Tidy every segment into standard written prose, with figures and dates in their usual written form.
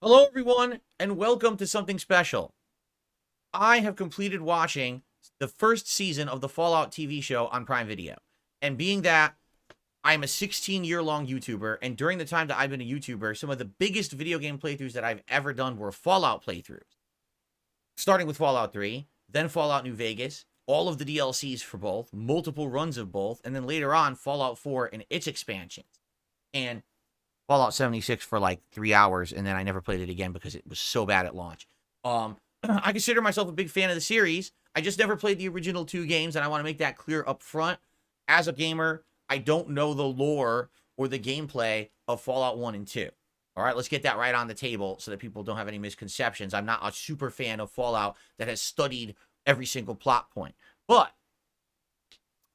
Hello, everyone, and welcome to something special. I have completed watching the first season of the Fallout TV show on Prime Video. And being that I'm a 16-year-long YouTuber, and during the time that I've been a YouTuber, some of the biggest video game playthroughs that I've ever done were Fallout playthroughs. Starting with Fallout 3, then Fallout New Vegas, all of the DLCs for both, multiple runs of both, and then later on, Fallout 4 and its expansions. And Fallout 76 for like 3 hours, and then I never played it again because it was so bad at launch. I consider myself a big fan of the series. I just never played the original two games, and I want to make that clear up front. As a gamer, I don't know the lore or the gameplay of Fallout 1 and 2. All right, let's get that right on the table so that people don't have any misconceptions. I'm not a super fan of Fallout that has studied every single plot point. But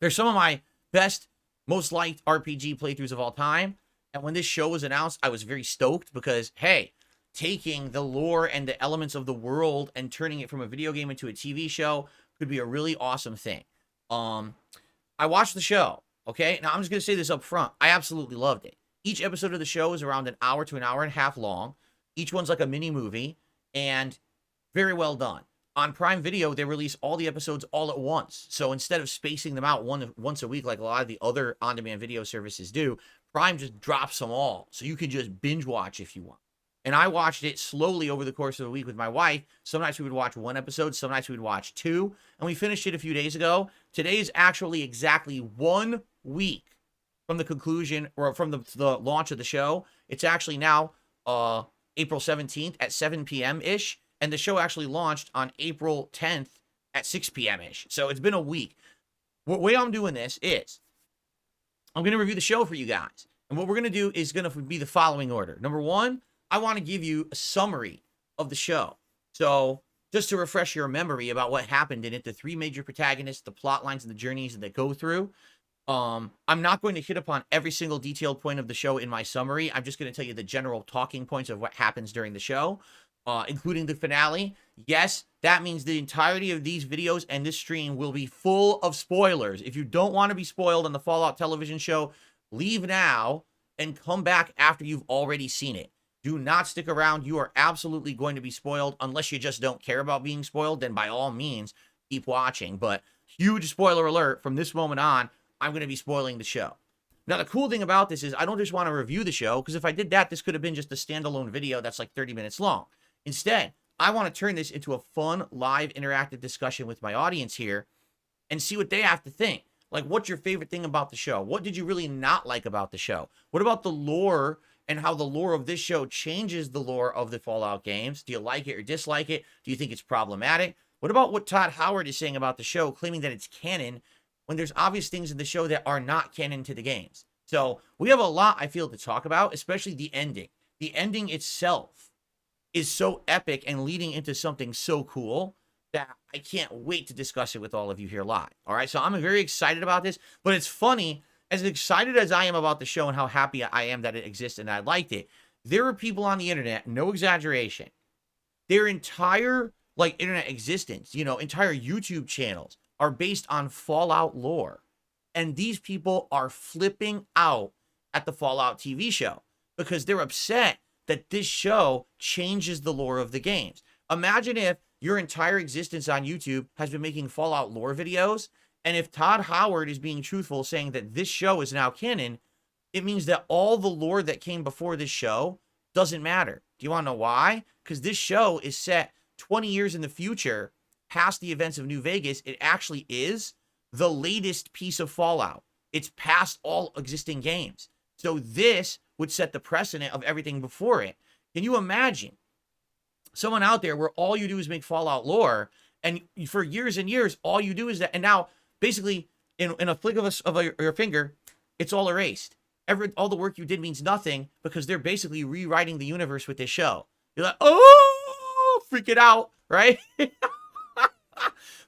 they're some of my best, most liked RPG playthroughs of all time. And when this show was announced, I was very stoked because, hey, taking the lore and the elements of the world and turning it from a video game into a TV show could be a really awesome thing. I watched the show, okay? Now, I'm just going to say this up front. I absolutely loved it. Each episode of the show is around an hour to an hour and a half long. Each one's like a mini movie, and very well done. On Prime Video, they release all the episodes all at once. So instead of spacing them out once a week like a lot of the other on-demand video services do, Prime just drops them all. So you can just binge watch if you want. And I watched it slowly over the course of a week with my wife. Some nights we would watch one episode, some nights we would watch two. And we finished it a few days ago. Today is actually exactly 1 week from the conclusion or from the launch of the show. It's actually now April 17th at 7 p.m.-ish. And the show actually launched on April 10th at 6 p.m.-ish. So it's been a week. The way I'm doing this is I'm going to review the show for you guys. And what we're going to do is going to be the following order. Number one, I want to give you a summary of the show. So just to refresh your memory about what happened in it, the three major protagonists, the plot lines and the journeys that they go through. I'm not going to hit upon every single detailed point of the show in my summary. I'm just going to tell you the general talking points of what happens during the show, including the finale. Yes, that means the entirety of these videos and this stream will be full of spoilers. If you don't want to be spoiled on the Fallout television show, leave now and come back after you've already seen it. Do not stick around. You are absolutely going to be spoiled unless you just don't care about being spoiled. Then by all means, keep watching. But huge spoiler alert, from this moment on, I'm going to be spoiling the show. Now, the cool thing about this is I don't just want to review the show, because if I did that, this could have been just a standalone video that's like 30 minutes long. Instead, I want to turn this into a fun, live, interactive discussion with my audience here and see what they have to think. Like, what's your favorite thing about the show? What did you really not like about the show? What about the lore and how the lore of this show changes the lore of the Fallout games? Do you like it or dislike it? Do you think it's problematic? What about what Todd Howard is saying about the show, claiming that it's canon when there's obvious things in the show that are not canon to the games? So we have a lot, I feel, to talk about, especially the ending. The ending itself is so epic and leading into something so cool that I can't wait to discuss it with all of you here live. All right, so I'm very excited about this, but it's funny, as excited as I am about the show and how happy I am that it exists and I liked it, there are people on the internet, no exaggeration, their entire internet existence, entire YouTube channels are based on Fallout lore. And these people are flipping out at the Fallout TV show because they're upset that this show changes the lore of the games. Imagine if your entire existence on YouTube has been making Fallout lore videos, and if Todd Howard is being truthful saying that this show is now canon, it means that all the lore that came before this show doesn't matter. Do you want to know why? Because this show is set 20 years in the future, past the events of New Vegas. It actually is the latest piece of Fallout. It's past all existing games. So this would set the precedent of everything before it. Can you imagine someone out there where all you do is make Fallout lore, and for years and years, all you do is that, and now basically in a flick of your finger, it's all erased. All the work you did means nothing because they're basically rewriting the universe with this show. You're like, oh, freak it out, right?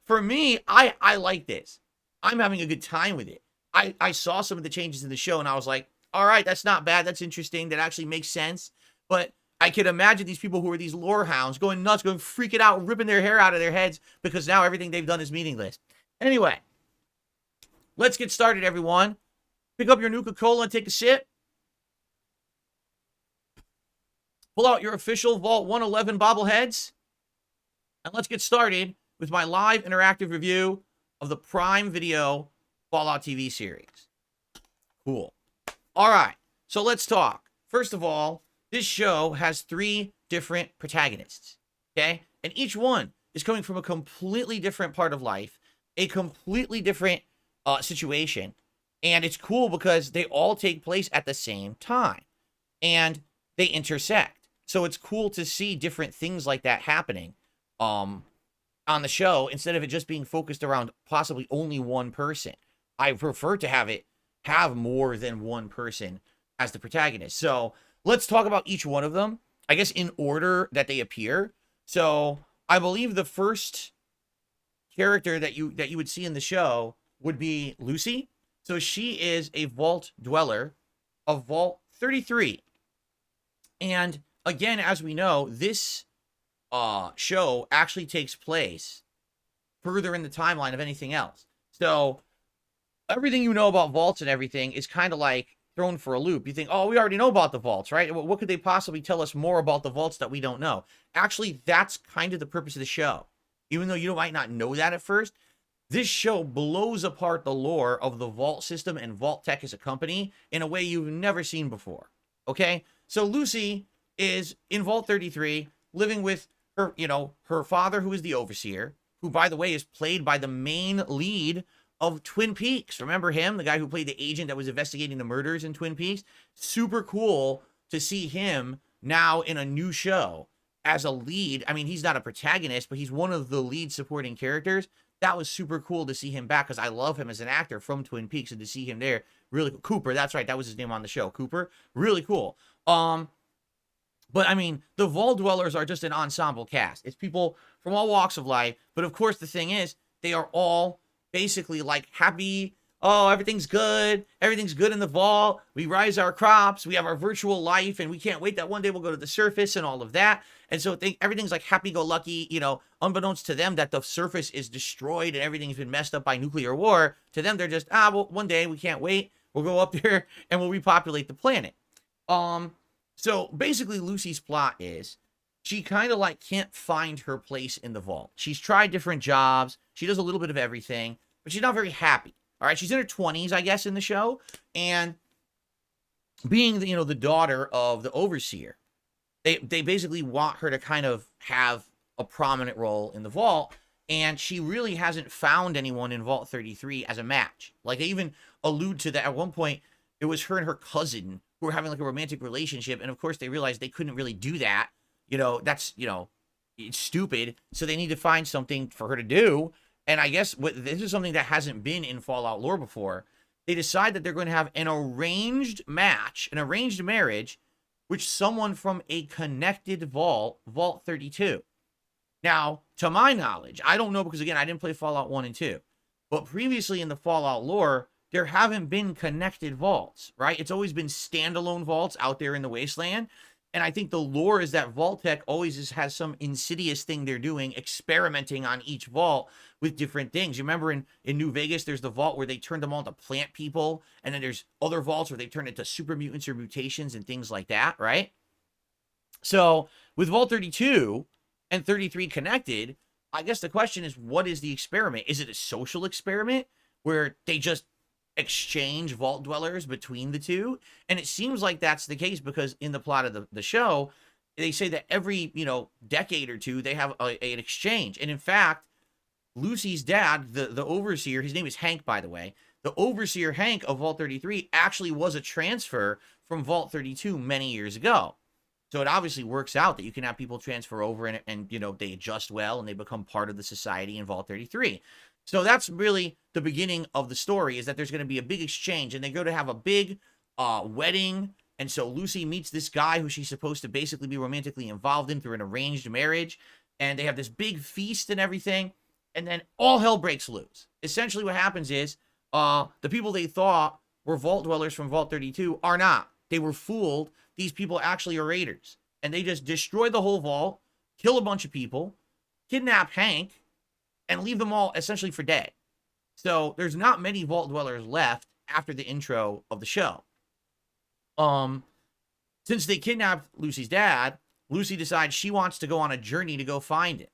For me, I like this. I'm having a good time with it. I saw some of the changes in the show and I was like, all right, that's not bad. That's interesting. That actually makes sense. But I could imagine these people who are these lore hounds going nuts, going freaking out, ripping their hair out of their heads because now everything they've done is meaningless. Anyway, let's get started, everyone. Pick up your Nuka-Cola and take a sip. pull out your official Vault 111 bobbleheads, and let's get started with my live interactive review of the Prime Video Fallout TV series. Cool. All right, so let's talk. First of all, this show has 3 different protagonists, okay? And each one is coming from a completely different part of life, a completely different situation. And it's cool because they all take place at the same time and they intersect. So it's cool to see different things like that happening on the show instead of it just being focused around possibly only one person. I prefer to have more than one person as the protagonist. So let's talk about each one of them, I guess, in order that they appear. So I believe the first character that you would see in the show would be Lucy. So she is a vault dweller of Vault 33. And again, as we know, this show actually takes place further in the timeline of anything else. So everything you know about vaults and everything is kind of like thrown for a loop. You think, oh, we already know about the vaults, right? What could they possibly tell us more about the vaults that we don't know? Actually, that's kind of the purpose of the show. Even though you might not know that at first, this show blows apart the lore of the Vault system and Vault Tech as a company in a way you've never seen before. Okay? So Lucy is in Vault 33, living with her, her father, who is the Overseer, who, by the way, is played by the main lead of Twin Peaks. Remember him? The guy who played the agent that was investigating the murders in Twin Peaks? Super cool to see him now in a new show as a lead. I mean, he's not a protagonist, but he's one of the lead supporting characters. That was super cool to see him back because I love him as an actor from Twin Peaks, and to see him there, really cool. Cooper, that's right, that was his name on the show, Cooper. Really cool. But I mean, the Vault Dwellers are just an ensemble cast. It's people from all walks of life, but of course the thing is, they are all basically like happy. Oh, everything's good in the vault. We rise our crops, we have our virtual life, and we can't wait that one day we'll go to the surface and all of that. And so everything's like happy-go-lucky, unbeknownst to them that the surface is destroyed and everything's been messed up by nuclear war. To them, they're just, well, one day we can't wait. We'll go up there and we'll repopulate the planet. So basically Lucy's plot is she kind of like can't find her place in the vault. She's tried different jobs. She does a little bit of everything, but she's not very happy. All right, she's in her 20s, I guess, in the show, and being the daughter of the Overseer, they basically want her to kind of have a prominent role in the vault, and she really hasn't found anyone in Vault 33 as a match. Like, they even allude to that at one point. It was her and her cousin who were having like a romantic relationship, and of course they realized they couldn't really do that. That's it's stupid. So they need to find something for her to do. And I guess this is something that hasn't been in Fallout lore before. They decide that they're going to have an arranged match, an arranged marriage, with someone from a connected vault, Vault 32. Now, to my knowledge, I don't know because, again, I didn't play Fallout 1 and 2. But previously in the Fallout lore, there haven't been connected vaults, right? It's always been standalone vaults out there in the wasteland. And I think the lore is that Vault Tech always has some insidious thing they're doing, experimenting on each vault with different things. You remember in New Vegas, there's the vault where they turned them all into plant people. And then there's other vaults where they turn into super mutants or mutations and things like that, right? So with Vault 32 and 33 connected, I guess the question is, what is the experiment? Is it a social experiment where they just exchange vault dwellers between the two? And it seems like that's the case because in the plot of the show, they say that every decade or two they have an exchange. And in fact, Lucy's dad, the Overseer, his name is Hank, by the way, the Overseer Hank of Vault 33 actually was a transfer from Vault 32 many years ago. So it obviously works out that you can have people transfer over and they adjust well and they become part of the society in Vault 33. So that's really the beginning of the story, is that there's going to be a big exchange and they go to have a big wedding. And so Lucy meets this guy who she's supposed to basically be romantically involved in through an arranged marriage. And they have this big feast and everything. And then all hell breaks loose. Essentially what happens is the people they thought were vault dwellers from Vault 32 are not. They were fooled. These people actually are raiders. And they just destroy the whole vault, kill a bunch of people, kidnap Hank, and leave them all essentially for dead. So there's not many vault dwellers left after the intro of the show. Since they kidnapped Lucy's dad, Lucy decides she wants to go on a journey to go find him.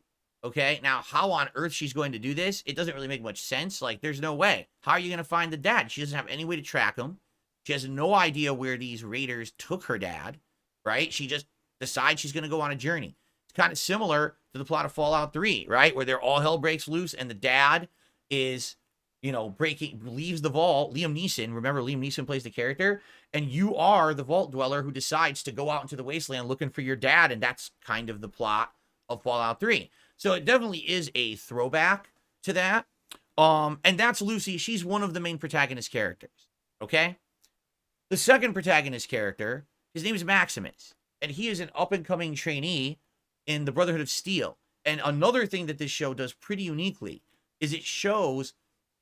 Okay, now how on earth she's going to do this, it doesn't really make much sense. Like, there's no way. How are you going to find the dad? She doesn't have any way to track him. She has no idea where these raiders took her dad, right? She just decides she's going to go on a journey. It's kind of similar to the plot of Fallout 3, right? Where all hell breaks loose and the dad is, leaves the vault. Liam Neeson, remember Liam Neeson plays the character? And you are the vault dweller who decides to go out into the wasteland looking for your dad. And that's kind of the plot of Fallout 3. So it definitely is a throwback to that. And that's Lucy. She's one of the main protagonist characters. Okay? The second protagonist character, his name is Maximus. And he is an up-and-coming trainee in the Brotherhood of Steel. And another thing that this show does pretty uniquely is it shows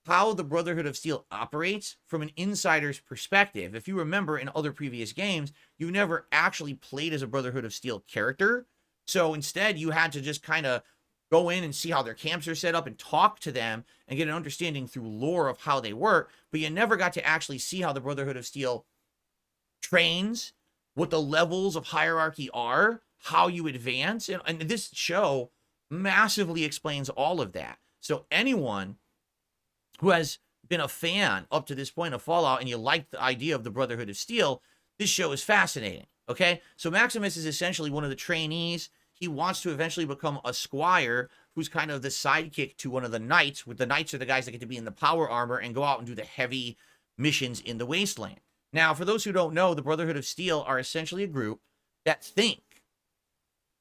how the Brotherhood of Steel operates from an insider's perspective. If you remember in other previous games, you've never actually played as a Brotherhood of Steel character. So instead, you had to just kind of go in and see how their camps are set up and talk to them and get an understanding through lore of how they work. But you never got to actually see how the Brotherhood of Steel trains, what the levels of hierarchy are, how you advance. And this show massively explains all of that. So anyone who has been a fan up to this point of Fallout and you like the idea of the Brotherhood of Steel, this show is fascinating. Okay? So Maximus is essentially one of the trainees. He wants to eventually become a squire who's kind of the sidekick to one of the knights. With the knights are the guys that get to be in the power armor and go out and do the heavy missions in the wasteland. Now, for those who don't know, the Brotherhood of Steel are essentially a group that think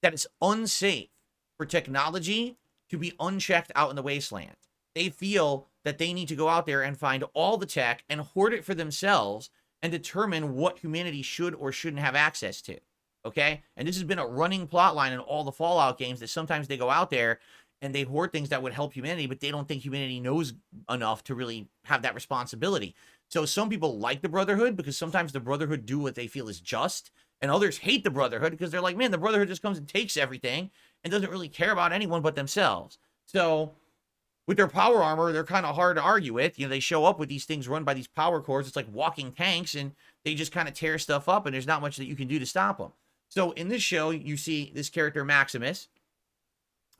that it's unsafe for technology to be unchecked out in the wasteland. They feel that they need to go out there and find all the tech and hoard it for themselves and determine what humanity should or shouldn't have access to. Okay? And this has been a running plot line in all the Fallout games, that sometimes they go out there and they hoard things that would help humanity, but they don't think humanity knows enough to really have that responsibility. So some people like the Brotherhood because sometimes the Brotherhood do what they feel is just, and others hate the Brotherhood because they're like, man, the Brotherhood just comes and takes everything and doesn't really care about anyone but themselves. So with their power armor, they're kind of hard to argue with. They show up with these things run by these power cores. It's like walking tanks, and they just kind of tear stuff up, and there's not much that you can do to stop them. So in this show, you see this character Maximus,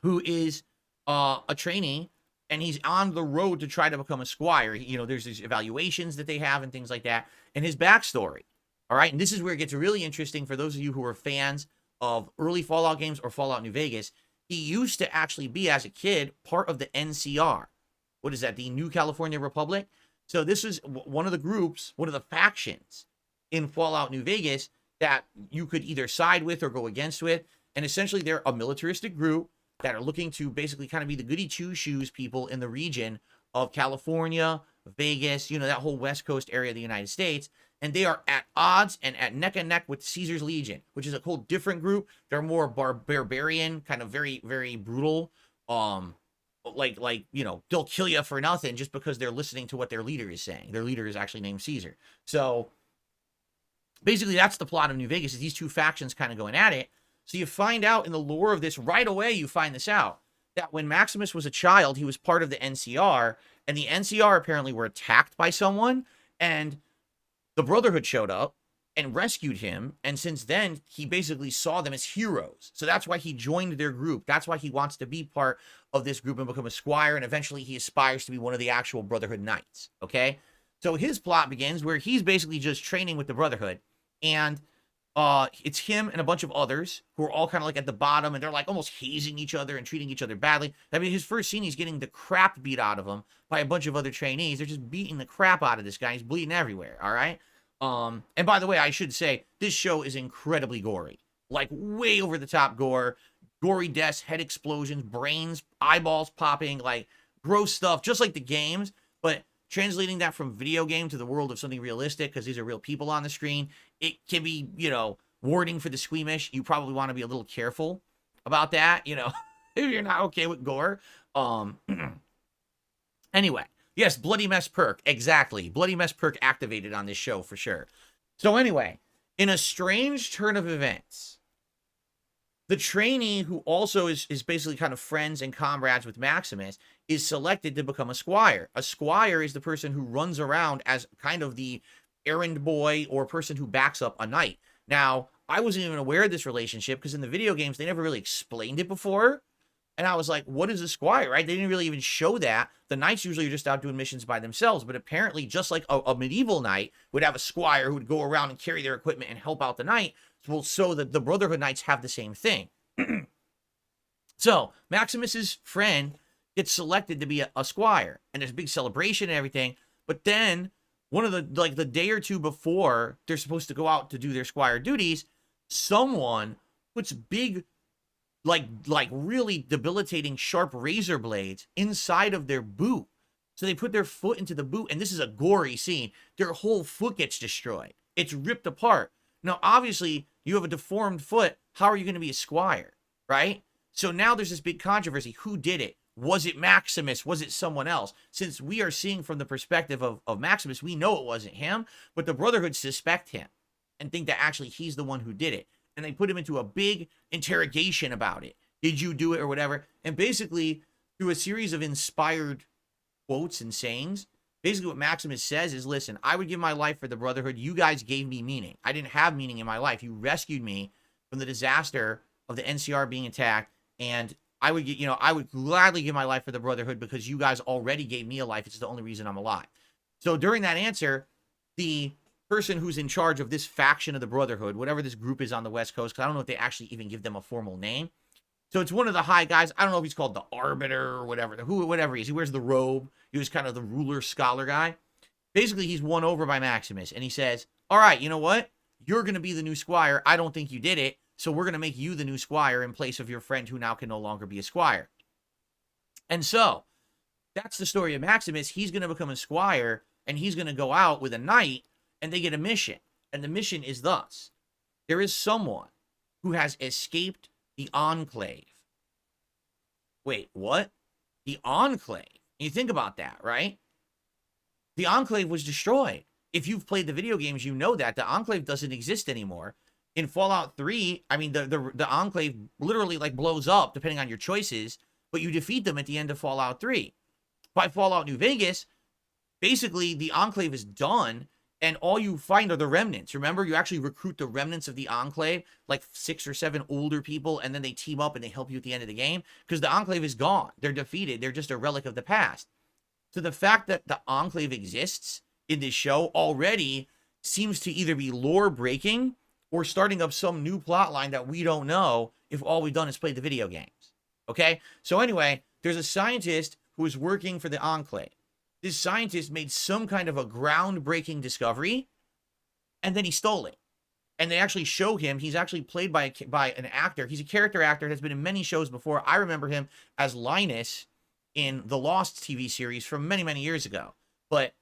who is a trainee, and he's on the road to try to become a squire. There's these evaluations that they have and things like that, and his backstory. All right, and this is where it gets really interesting for those of you who are fans of early Fallout games or Fallout New Vegas. He used to actually be, as a kid, part of the NCR. What is that? The New California Republic? So this is one of the groups, one of the factions in Fallout New Vegas that you could either side with or go against with. And essentially, they're a militaristic group that are looking to basically kind of be the goody two-shoes people in the region of California, Vegas, that whole West Coast area of the United States. And they are at odds and at neck and neck with Caesar's Legion, which is a whole different group. They're more barbarian, kind of very, very brutal. They'll kill you for nothing just because they're listening to what their leader is saying. Their leader is actually named Caesar. So basically, that's the plot of New Vegas, is these two factions kind of going at it. So you find out in the lore of this, right away you find this out, that when Maximus was a child, he was part of the NCR, and the NCR apparently were attacked by someone, and the Brotherhood showed up and rescued him, and since then, he basically saw them as heroes. So that's why he joined their group. That's why he wants to be part of this group and become a squire, and eventually he aspires to be one of the actual Brotherhood knights, okay? So his plot begins where he's basically just training with the Brotherhood, and it's him and a bunch of others who are all kind of like at the bottom, and they're like almost hazing each other and treating each other badly. I mean, his first scene, he's getting the crap beat out of him by a bunch of other trainees. They're just beating the crap out of this guy. He's bleeding everywhere, all right? And by the way, I should say, this show is incredibly gory. Like, way over the top gore. Gory deaths, head explosions, brains, eyeballs popping, like, gross stuff, just like the games. But translating that from video game to the world of something realistic, because these are real people on the screen, it can be, warning for the squeamish. You probably want to be a little careful about that, if you're not okay with gore. Anyway. Yes, Bloody Mess perk. Exactly. Bloody Mess perk activated on this show for sure. So anyway, in a strange turn of events, the trainee, who also is basically kind of friends and comrades with Maximus, is selected to become a squire. A squire is the person who runs around as kind of the errand boy or person who backs up a knight. Now, I wasn't even aware of this relationship because in the video games, they never really explained it before. And I was like, what is a squire, right? They didn't really even show that. The knights usually are just out doing missions by themselves. But apparently, just like a medieval knight would have a squire who would go around and carry their equipment and help out the knight, well, so that the Brotherhood knights have the same thing. So Maximus's friend gets selected to be a squire. And there's a big celebration and everything. But then one of the day or two before they're supposed to go out to do their squire duties, someone puts big, like really debilitating sharp razor blades inside of their boot. So they put their foot into the boot, and this is a gory scene. Their whole foot gets destroyed. It's ripped apart. Now, obviously, you have a deformed foot. How are you going to be a squire, right? So now there's this big controversy. Who did it? Was it Maximus? Was it someone else? Since we are seeing from the perspective of Maximus, we know it wasn't him, but the Brotherhood suspect him and think that actually he's the one who did it. And they put him into a big interrogation about it. Did you do it or whatever? And basically, through a series of inspired quotes and sayings, basically what Maximus says is, listen, I would give my life for the Brotherhood. You guys gave me meaning. I didn't have meaning in my life. You rescued me from the disaster of the NCR being attacked. And I would, I would gladly give my life for the Brotherhood because you guys already gave me a life. It's the only reason I'm alive. So during that answer, the person who's in charge of this faction of the Brotherhood, whatever this group is on the West Coast, because I don't know if they actually even give them a formal name. So it's one of the high guys. I don't know if he's called the Arbiter or whatever, whatever he is. He wears the robe. He was kind of the ruler scholar guy. Basically, he's won over by Maximus, and he says, all right, you know what? You're going to be the new squire. I don't think you did it, so we're going to make you the new squire in place of your friend who now can no longer be a squire. And so that's the story of Maximus. He's going to become a squire, and he's going to go out with a knight, and they get a mission. And the mission is thus. There is someone who has escaped the Enclave. Wait, what? The Enclave? You think about that, right? The Enclave was destroyed. If you've played the video games, you know that. The Enclave doesn't exist anymore. In Fallout 3, I mean, the Enclave literally, blows up, depending on your choices, but you defeat them at the end of Fallout 3. By Fallout New Vegas, basically, the Enclave is done, and all you find are the remnants. Remember, you actually recruit the remnants of the Enclave, like 6 or 7 older people, and then they team up and they help you at the end of the game, because the Enclave is gone. They're defeated. They're just a relic of the past. So the fact that the Enclave exists in this show already seems to either be lore-breaking or starting up some new plot line that we don't know if all we've done is play the video games. Okay? So anyway, there's a scientist who is working for the Enclave. This scientist made some kind of a groundbreaking discovery, and then he stole it. And they actually show him. He's actually played by an actor. He's a character actor that's been in many shows before. I remember him as Linus in the Lost TV series from many, many years ago. But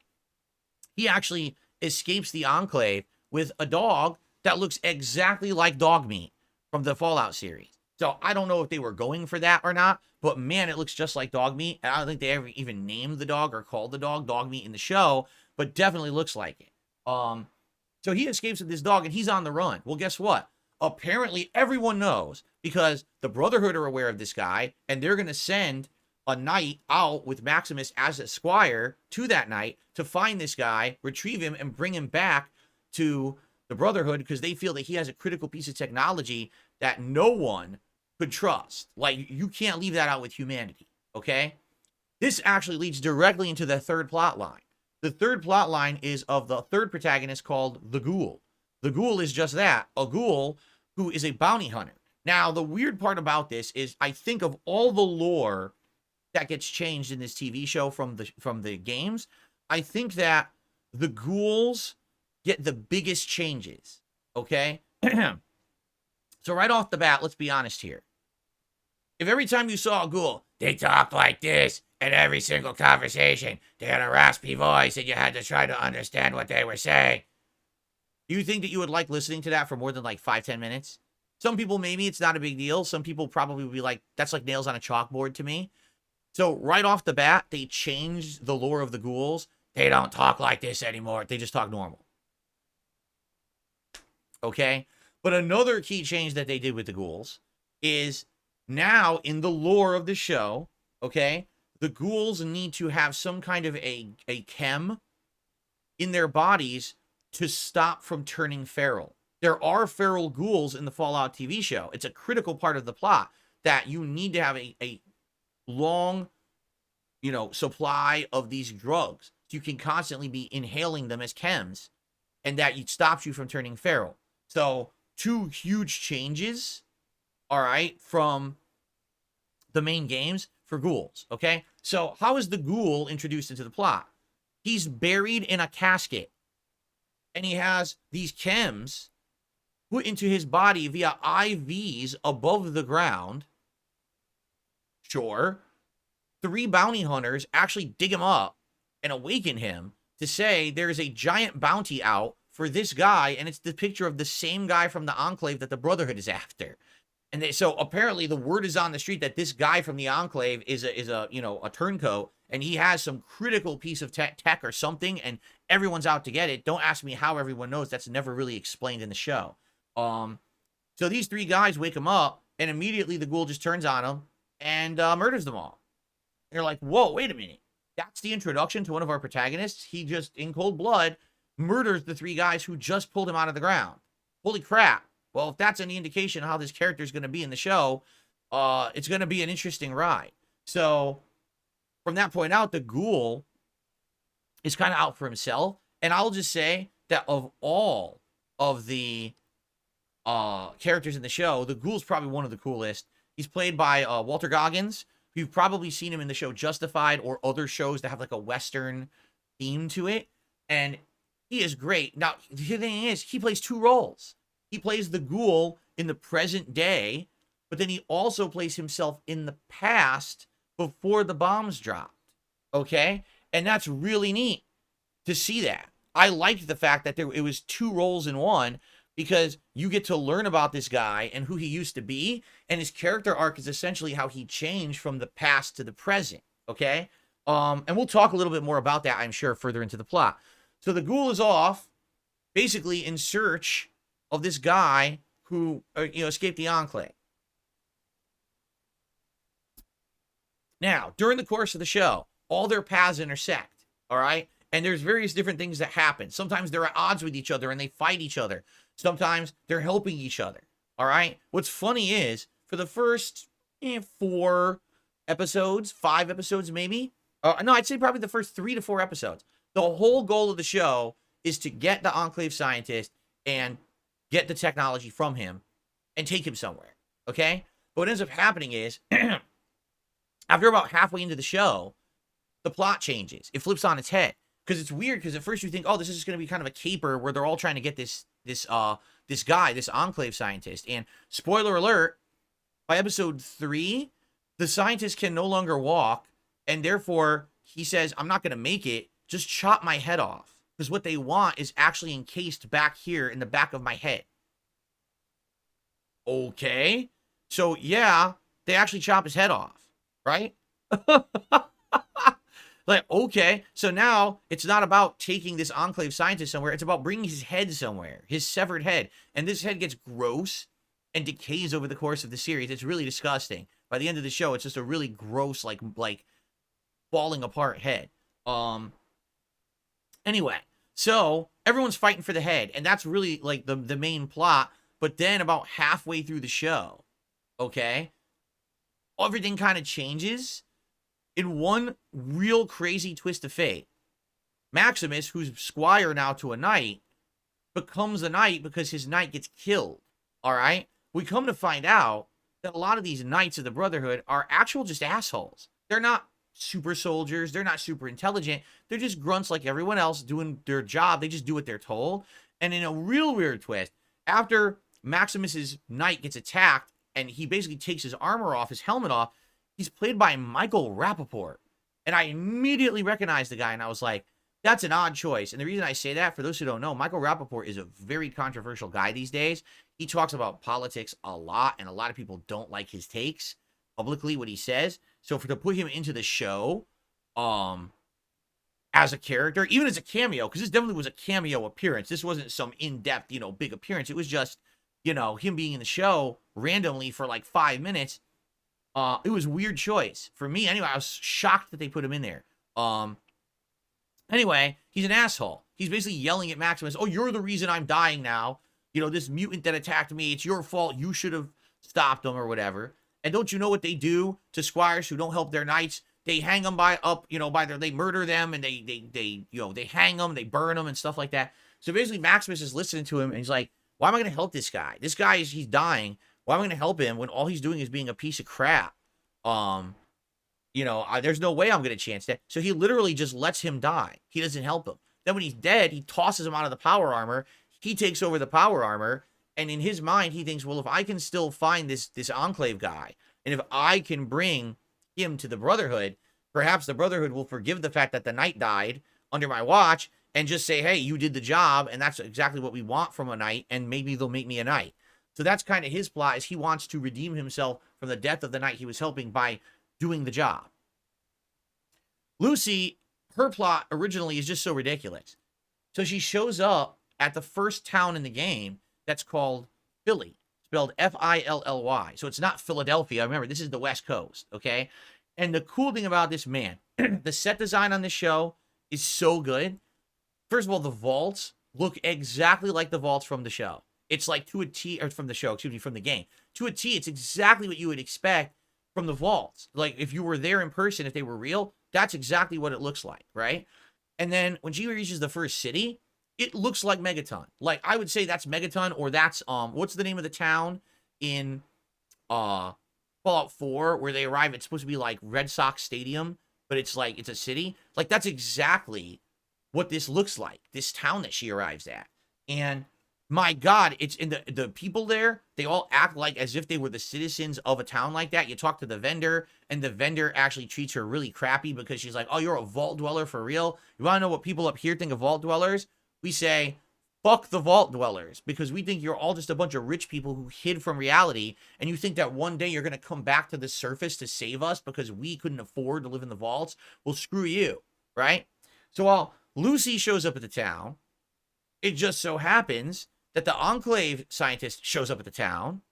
he actually escapes the Enclave with a dog that looks exactly like dog meat from the Fallout series. So I don't know if they were going for that or not, but man, it looks just like dog meat. And I don't think they ever even named the dog or called the dog meat in the show, but definitely looks like it. So he escapes with this dog and he's on the run. Well, guess what? Apparently everyone knows because the Brotherhood are aware of this guy and they're going to send a knight out with Maximus as a squire to that knight to find this guy, retrieve him, and bring him back to the Brotherhood because they feel that he has a critical piece of technology that no one could trust. Like, you can't leave that out with humanity, okay? This actually leads directly into the third plot line. The third plot line is of the third protagonist called the Ghoul. The Ghoul is just that, a ghoul who is a bounty hunter. Now, the weird part about this is I think of all the lore that gets changed in this TV show from the games, I think that the ghouls get the biggest changes, okay? So right off the bat, let's be honest here. If every time you saw a ghoul, they talked like this in every single conversation, they had a raspy voice and you had to try to understand what they were saying, do you think that you would like listening to that for more than 5-10 minutes? Some people, maybe it's not a big deal. Some people probably would be like, that's like nails on a chalkboard to me. So right off the bat, they changed the lore of the ghouls. They don't talk like this anymore. They just talk normal. Okay? But another key change that they did with the ghouls is now in the lore of the show, okay, the ghouls need to have some kind of a chem in their bodies to stop from turning feral. there are feral ghouls in the Fallout TV show. It's a critical part of the plot that you need to have a long, supply of these drugs. So you can constantly be inhaling them as chems, and that it stops you from turning feral. So 2 huge changes, all right, from the main games for ghouls, okay? So how is the ghoul introduced into the plot? He's buried in a casket, and he has these chems put into his body via IVs above the ground. Sure. 3 bounty hunters actually dig him up and awaken him to say there's a giant bounty out for this guy, and it's the picture of the same guy from the Enclave that the Brotherhood is after. And so apparently the word is on the street that this guy from the Enclave is a turncoat, and he has some critical piece of tech or something, and everyone's out to get it. Don't ask me how everyone knows. That's never really explained in the show. So these 3 guys wake him up, and immediately the ghoul just turns on him and murders them all. And you're like, whoa, wait a minute. That's the introduction to one of our protagonists? He just, in cold blood, murders the 3 guys who just pulled him out of the ground. Holy crap. Well, if that's any indication of how this character is going to be in the show, it's going to be an interesting ride. So, from that point out, the ghoul is kind of out for himself. And I'll just say that of all of the characters in the show, the ghoul's probably one of the coolest. He's played by Walter Goggins. You've probably seen him in the show Justified or other shows that have like a Western theme to it. And he is great. Now, the thing is, he plays 2 roles. He plays the ghoul in the present day, but then he also plays himself in the past before the bombs dropped. Okay? And that's really neat to see that. I liked the fact that it was 2 roles in one, because you get to learn about this guy and who he used to be, and his character arc is essentially how he changed from the past to the present, okay? And we'll talk a little bit more about that, I'm sure, further into the plot. So the ghoul is off, basically in search of this guy who, escaped the Enclave. Now, during the course of the show, all their paths intersect, all right? And there's various different things that happen. Sometimes they're at odds with each other and they fight each other. Sometimes they're helping each other, all right? What's funny is, for the first 4 episodes, 5 episodes maybe, no, I'd say probably the first 3 to 4 episodes, the whole goal of the show is to get the Enclave scientist and get the technology from him and take him somewhere, okay? But what ends up happening is, after about halfway into the show, the plot changes. It flips on its head. Because it's weird, because at first you think, oh, this is just going to be kind of a caper where they're all trying to get this guy, this Enclave scientist. And spoiler alert, by episode 3, the scientist can no longer walk, and therefore he says, I'm not going to make it, just chop my head off. Because what they want is actually encased back here in the back of my head. Okay. So, yeah, they actually chop his head off, right? Like, okay, so now it's not about taking this Enclave scientist somewhere. It's about bringing his head somewhere, his severed head. And this head gets gross and decays over the course of the series. It's really disgusting. By the end of the show, it's just a really gross, like falling apart head. Anyway, so everyone's fighting for the head. And that's really, like, the main plot. But then about halfway through the show, okay, everything kind of changes. In one real crazy twist of fate, Maximus, who's squire now to a knight, becomes a knight because his knight gets killed, all right? We come to find out that a lot of these knights of the Brotherhood are actual just assholes. They're not super soldiers. They're not super intelligent. They're just grunts like everyone else doing their job. They just do what they're told. And in a real weird twist, after Maximus's knight gets attacked and he basically takes his armor off, his helmet off, he's played by Michael Rappaport. And I immediately recognized the guy, and I was like, that's an odd choice. And the reason I say that, for those who don't know, Michael Rappaport is a very controversial guy these days. He talks about politics a lot, and a lot of people don't like his takes publicly, what he says. So to put him into the show as a character, even as a cameo, because this definitely was a cameo appearance. This wasn't some in-depth, big appearance. It was just, him being in the show randomly for like 5 minutes. It was a weird choice. For me, anyway, I was shocked that they put him in there. Anyway, he's an asshole. He's basically yelling at Maximus, oh, you're the reason I'm dying now. you know, this mutant that attacked me, it's your fault. You should have stopped him or whatever. And don't you know what they do to squires who don't help their knights? They hang them they murder them, and they hang them, they burn them and stuff like that. So basically Maximus is listening to him and he's like, why am I going to help this guy? This guy he's dying. Why am I going to help him when all he's doing is being a piece of crap? There's no way I'm going to chance that. So he literally just lets him die. He doesn't help him. Then when he's dead, he tosses him out of the power armor. He takes over the power armor. And in his mind, he thinks, well, if I can still find this Enclave guy, and if I can bring him to the Brotherhood, perhaps the Brotherhood will forgive the fact that the knight died under my watch and just say, hey, you did the job, and that's exactly what we want from a knight, and maybe they'll make me a knight. So that's kind of his plot, is he wants to redeem himself from the death of the knight he was helping by doing the job. Lucy, her plot originally is just so ridiculous. So she shows up at the first town in the game that's called Philly, spelled Filly. So it's not Philadelphia. Remember, this is the West Coast, okay? And the cool thing about this, man, the set design on this show is so good. First of all, the vaults look exactly like the vaults from the show. It's like to a T, or from the show, excuse me, from the game. To a T, it's exactly what you would expect from the vaults. Like, if you were there in person, if they were real, that's exactly what it looks like, right? And then when she reaches the first city, it looks like Megaton. Like, I would say that's Megaton, or that's, what's the name of the town in Fallout 4 where they arrive? It's supposed to be like Red Sox Stadium, but it's like, it's a city. Like, that's exactly what this looks like, this town that she arrives at. And my God, it's in the people there, they all act like as if they were the citizens of a town like that. You talk to the vendor, and the vendor actually treats her really crappy because she's like, oh, you're a vault dweller for real? You want to know what people up here think of vault dwellers? We say, fuck the vault dwellers, because we think you're all just a bunch of rich people who hid from reality, and you think that one day you're going to come back to the surface to save us because we couldn't afford to live in the vaults. Well, screw you, right? So while Lucy shows up at the town, it just so happens that the Enclave scientist shows up at the town.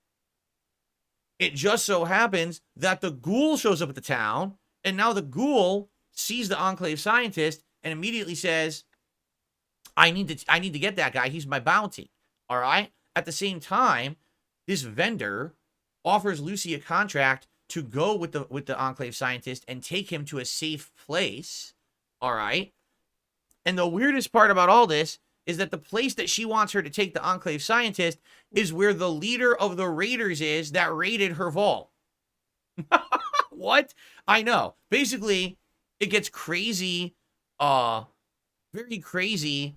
It just so happens that the ghoul shows up at the town, and now the ghoul sees the Enclave scientist and immediately says, I need to get that guy. He's my bounty. All right? At the same time, this vendor offers Lucy a contract to go with the Enclave scientist and take him to a safe place. All right? And the weirdest part about all this is that the place that she wants her to take the Enclave scientist is where the leader of the raiders is that raided her vault. What? I know. Basically, it gets crazy, very crazy,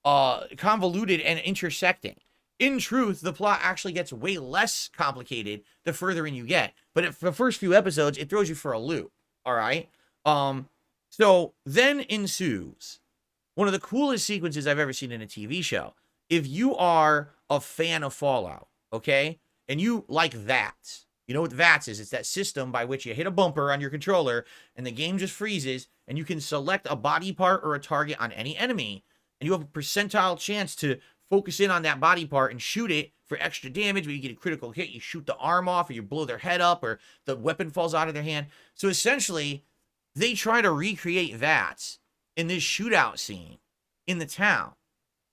convoluted and intersecting. In truth, the plot actually gets way less complicated the further in you get. But for the first few episodes, it throws you for a loop. All right? So then ensues one of the coolest sequences I've ever seen in a TV show. If you are a fan of Fallout, okay, and you like VATS, you know what VATS is? It's that system by which you hit a bumper on your controller and the game just freezes, and you can select a body part or a target on any enemy, and you have a percentile chance to focus in on that body part and shoot it for extra damage. When you get a critical hit, you shoot the arm off, or you blow their head up, or the weapon falls out of their hand. So essentially, they try to recreate VATS in this shootout scene in the town.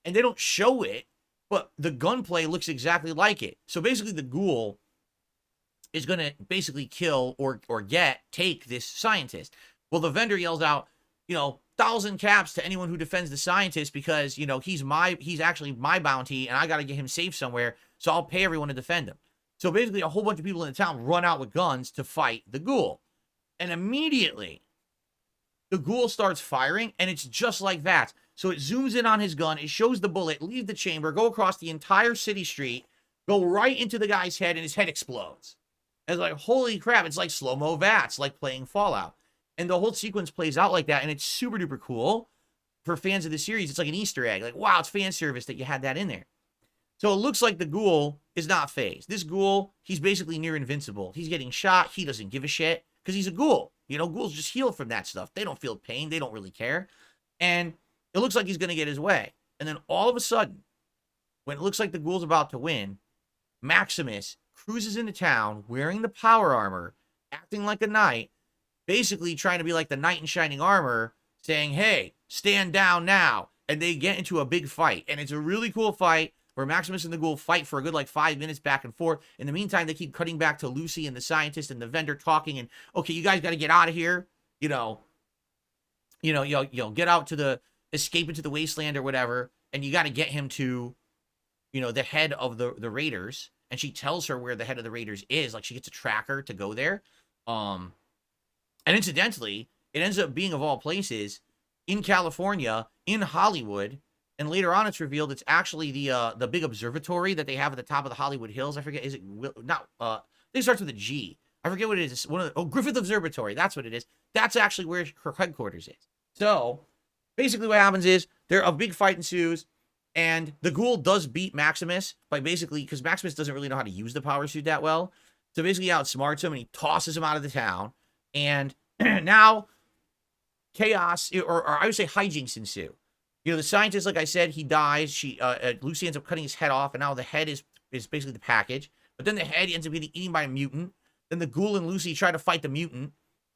And they don't show it, but the gunplay looks exactly like it. So basically the ghoul is going to basically kill or take this scientist. Well, the vendor yells out, 1,000 caps to anyone who defends the scientist, because, he's actually my bounty, and I got to get him safe somewhere, so I'll pay everyone to defend him. So basically a whole bunch of people in the town run out with guns to fight the ghoul. And immediately the ghoul starts firing, and it's just like that. So it zooms in on his gun, it shows the bullet leave the chamber, go across the entire city street, go right into the guy's head, and his head explodes. And it's like, holy crap, it's like slow-mo VATS, like playing Fallout. And the whole sequence plays out like that, and it's super duper cool. For fans of the series, it's like an Easter egg. Like, wow, it's fan service that you had that in there. So it looks like the ghoul is not phased. This ghoul, he's basically near invincible. He's getting shot, he doesn't give a shit, because he's a ghoul. Ghouls just heal from that stuff. They don't feel pain. They don't really care. And it looks like he's going to get his way. And then all of a sudden, when it looks like the ghoul's about to win, Maximus cruises into town wearing the power armor, acting like a knight, basically trying to be like the knight in shining armor, saying, hey, stand down now. And they get into a big fight. And it's a really cool fight. where Maximus and the Ghoul fight for a good like 5 minutes back and forth. In the meantime, they keep cutting back to Lucy and the scientist and the vendor talking, and okay, you guys got to get out of here. Get out to the escape into the wasteland or whatever, and you got to get him to, the head of the Raiders. And she tells her where the head of the Raiders is. Like, she gets a tracker to go there. And incidentally, it ends up being, of all places, in California, in Hollywood. And later on, it's revealed it's actually the big observatory that they have at the top of the Hollywood Hills. I forget, is it not? I think it starts with a G. I forget what it is. Griffith Observatory. That's what it is. That's actually where her headquarters is. So basically, what happens is a big fight ensues. And the Ghoul does beat Maximus by basically, because Maximus doesn't really know how to use the power suit that well. So basically outsmarts him and he tosses him out of the town. And now chaos, or I would say hijinks ensue. The scientist, like I said, he dies. Lucy ends up cutting his head off, and now the head is basically the package. But then the head ends up getting eaten by a mutant. Then the Ghoul and Lucy try to fight the mutant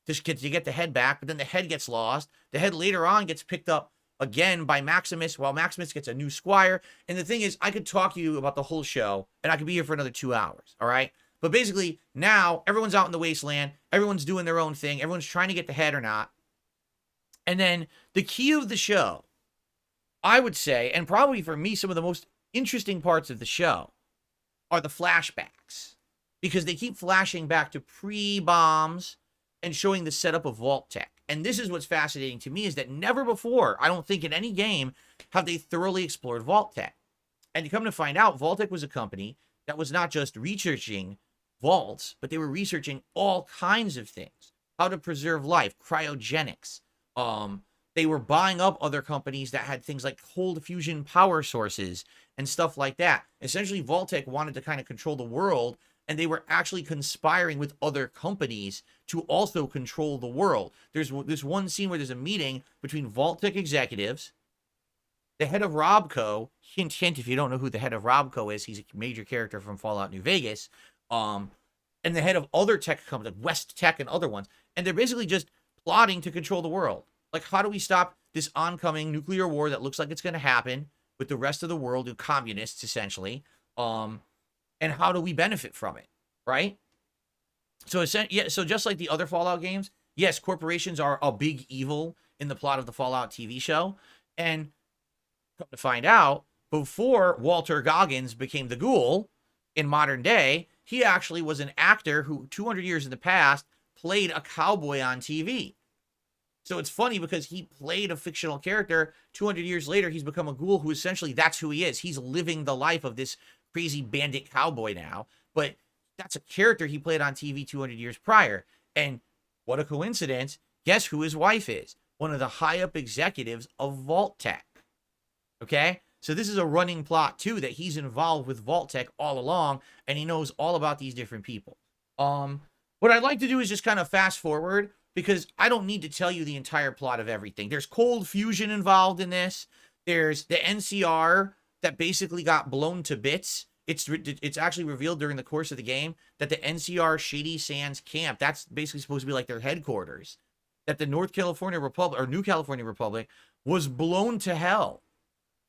to get the head back, but then the head gets lost. The head later on gets picked up again by Maximus, while Maximus gets a new squire. And the thing is, I could talk to you about the whole show, and I could be here for another 2 hours, all right? But basically, now, everyone's out in the wasteland, everyone's doing their own thing, everyone's trying to get the head or not. And then, the key of the show, I would say, and probably for me, some of the most interesting parts of the show, are the flashbacks. Because they keep flashing back to pre-bombs and showing the setup of Vault Tech. And this is what's fascinating to me, is that never before, I don't think in any game, have they thoroughly explored Vault Tech. And to come to find out, Vault Tech was a company that was not just researching vaults, but they were researching all kinds of things. How to preserve life, cryogenics. They were buying up other companies that had things like cold fusion power sources and stuff like that. Essentially, Vault Tech wanted to kind of control the world, and they were actually conspiring with other companies to also control the world. There's this one scene where there's a meeting between Vault Tech executives, the head of Robco, hint, hint, if you don't know who the head of Robco is, he's a major character from Fallout New Vegas, and the head of other tech companies, like West Tech and other ones. And they're basically just plotting to control the world. Like, how do we stop this oncoming nuclear war that looks like it's going to happen with the rest of the world, the communists, essentially, and how do we benefit from it, right? So just like the other Fallout games, yes, corporations are a big evil in the plot of the Fallout TV show. And come to find out, before Walter Goggins became the Ghoul in modern day, he actually was an actor who 200 years in the past played a cowboy on TV. So it's funny because he played a fictional character. 200 years later, he's become a Ghoul who essentially, that's who he is. He's living the life of this crazy bandit cowboy now, but that's a character he played on TV 200 years prior. And what a coincidence, guess who his wife is? One of the high-up executives of Vault Tech. Okay? So this is a running plot, too, that he's involved with Vault Tech all along, and he knows all about these different people. What I'd like to do is just kind of fast forward, because I don't need to tell you the entire plot of everything. There's cold fusion involved in this. There's the NCR that basically got blown to bits. It's actually revealed during the course of the game that the NCR Shady Sands camp, that's basically supposed to be like their headquarters, that the New California Republic was blown to hell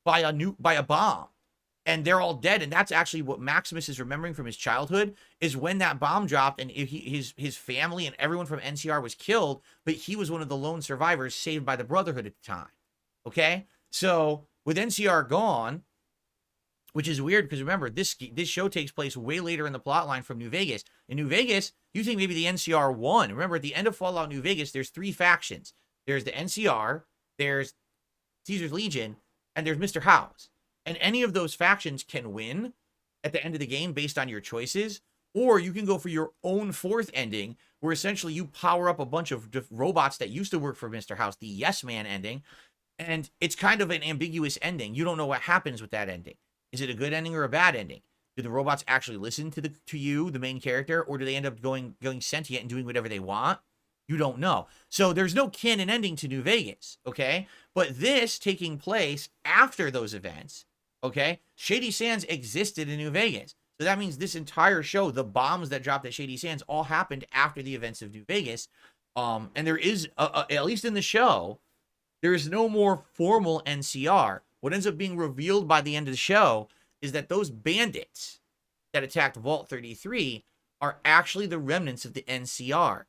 by a bomb, and they're all dead. And that's actually what Maximus is remembering from his childhood, is when that bomb dropped and his family and everyone from NCR was killed, but he was one of the lone survivors saved by the Brotherhood at the time. Okay, so with NCR gone, which is weird because remember, this show takes place way later in the plotline from New Vegas. In New Vegas, you think maybe the NCR won. Remember, at the end of Fallout New Vegas, there's 3 factions. There's the NCR, there's Caesar's Legion, and there's Mr. House. And any of those factions can win at the end of the game based on your choices, or you can go for your own 4th ending, where essentially you power up a bunch of robots that used to work for Mr. House, the Yes Man ending, and it's kind of an ambiguous ending. You don't know what happens with that ending. Is it a good ending or a bad ending? Do the robots actually listen to you, the main character, or do they end up going sentient and doing whatever they want? You don't know. So there's no canon ending to New Vegas, okay? But this taking place after those events, okay? Shady Sands existed in New Vegas. So that means this entire show, the bombs that dropped at Shady Sands, all happened after the events of New Vegas. And there is, at least in the show, there is no more formal NCR. What ends up being revealed by the end of the show is that those bandits that attacked Vault 33 are actually the remnants of the NCR,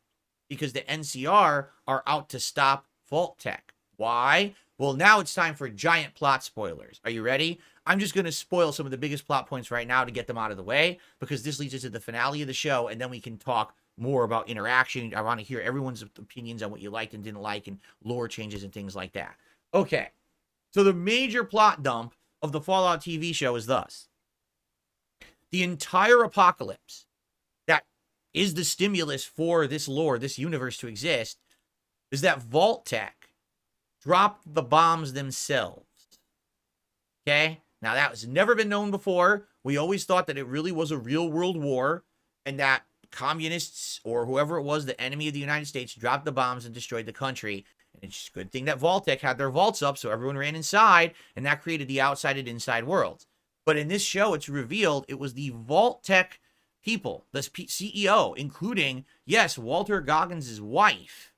because the NCR are out to stop Vault-Tec. Why? Well, now it's time for giant plot spoilers. Are you ready? I'm just going to spoil some of the biggest plot points right now to get them out of the way, because this leads us to the finale of the show, and then we can talk more about interaction. I want to hear everyone's opinions on what you liked and didn't like, and lore changes and things like that. Okay, so the major plot dump of the Fallout TV show is thus. The entire apocalypse that is the stimulus for this lore, this universe to exist, is that Vault-Tec dropped the bombs themselves. Okay? Now, that has never been known before. We always thought that it really was a real world war, and that communists or whoever it was, the enemy of the United States, dropped the bombs and destroyed the country. And it's just a good thing that Vault-Tec had their vaults up, so everyone ran inside, and that created the outside and inside worlds. But in this show, it's revealed it was the Vault-Tec people, the CEO, including, yes, Walter Goggins' wife,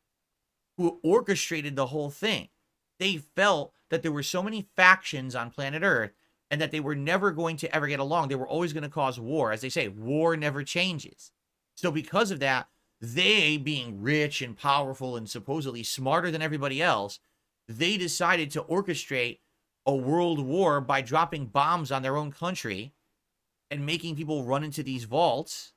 who orchestrated the whole thing. They felt that there were so many factions on planet Earth and that they were never going to ever get along. They were always going to cause war. As they say, war never changes. So because of that, they, being rich and powerful and supposedly smarter than everybody else, they decided to orchestrate a world war by dropping bombs on their own country and making people run into these vaults,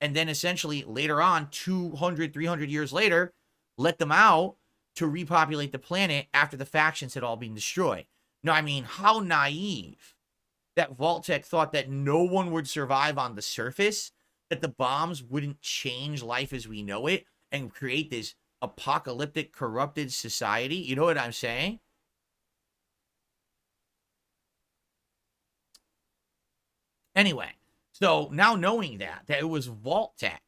and then essentially later on, 200, 300 years later, let them out to repopulate the planet after the factions had all been destroyed. Now, I mean, how naive that Vault-Tec thought that no one would survive on the surface, that the bombs wouldn't change life as we know it and create this apocalyptic, corrupted society. You know what I'm saying? Anyway, so now knowing that it was Vault-Tec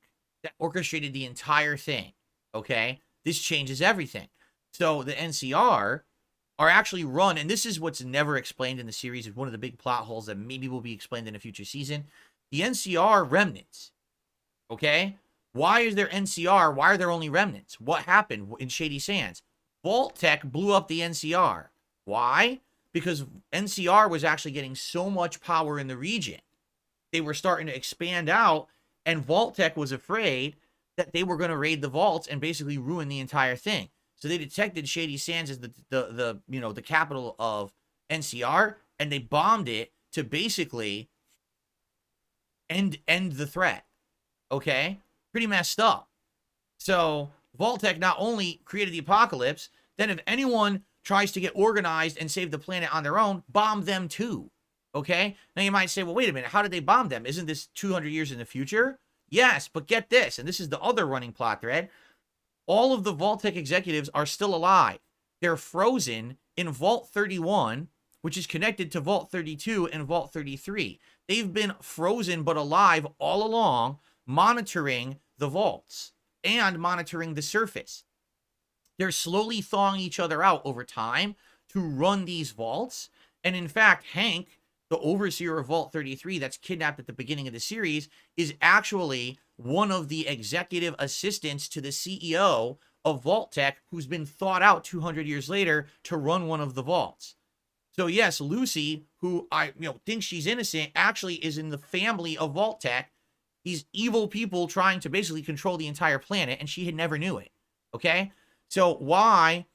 that orchestrated the entire thing, okay, this changes everything. So the NCR are actually run, and this is what's never explained in the series. It's one of the big plot holes that maybe will be explained in a future season. The NCR remnants, okay? Why is there NCR? Why are there only remnants? What happened in Shady Sands? Vault-Tec blew up the NCR. Why? Because NCR was actually getting so much power in the region. They were starting to expand out, and Vault-Tec was afraid that they were going to raid the vaults and basically ruin the entire thing. So they detected Shady Sands as the capital of NCR, and they bombed it to basically end the threat. Okay? Pretty messed up. So Vault-Tec not only created the apocalypse, then if anyone tries to get organized and save the planet on their own, bomb them too. Okay? Now you might say, well, wait a minute. How did they bomb them? Isn't this 200 years in the future? Yes, but get this, and this is the other running plot thread. All of the Vault-Tec executives are still alive. They're frozen in Vault 31, which is connected to Vault 32 and Vault 33. They've been frozen but alive all along, monitoring the vaults and monitoring the surface. They're slowly thawing each other out over time to run these vaults. And in fact, Hank, the overseer of Vault 33 that's kidnapped at the beginning of the series, is actually one of the executive assistants to the CEO of Vault-Tec, who's been thought out 200 years later to run one of the vaults. So yes, Lucy, who I thinks she's innocent, actually is in the family of Vault-Tec. These evil people trying to basically control the entire planet, and she had never knew it. Okay? So why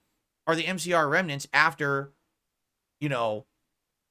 are the MCR remnants after,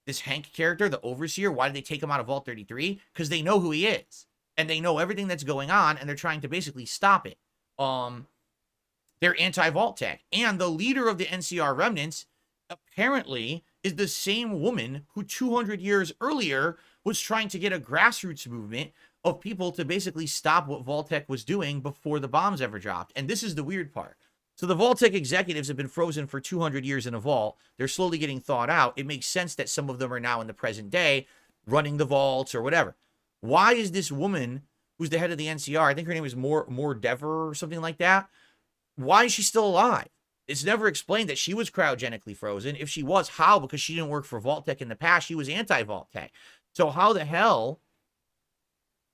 this Hank character, the overseer? Why did they take him out of Vault 33? Because they know who he is. And they know everything that's going on, and they're trying to basically stop it. They're anti-Vault-Tec. And the leader of the NCR remnants apparently is the same woman who 200 years earlier was trying to get a grassroots movement of people to basically stop what Vault-Tec was doing before the bombs ever dropped. And this is the weird part. So the Vault-Tec executives have been frozen for 200 years in a vault. They're slowly getting thawed out. It makes sense that some of them are now in the present day running the vaults or whatever. Why is this woman, who's the head of the NCR, I think her name is More Dever or something like that, why is she still alive? It's never explained that she was cryogenically frozen. If she was, how? Because she didn't work for Vault-Tec in the past. She was anti-Vault-Tec. So how the hell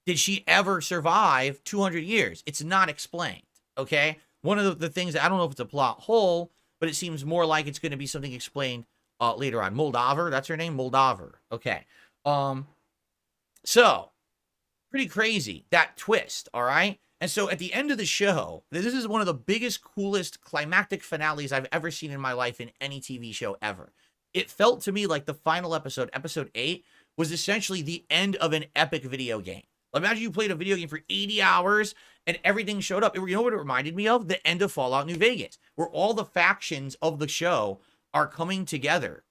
did she ever survive 200 years? It's not explained, okay? One of the things, I don't know if it's a plot hole, but it seems more like it's going to be something explained later on. Moldaver, that's her name? Moldaver. Okay. So pretty crazy, that twist, all right? And so at the end of the show, this is one of the biggest, coolest climactic finales I've ever seen in my life in any TV show ever. It felt to me like the final episode, episode 8, was essentially the end of an epic video game. Imagine you played a video game for 80 hours and everything showed up. You know what it reminded me of? The end of Fallout New Vegas, where all the factions of the show are coming together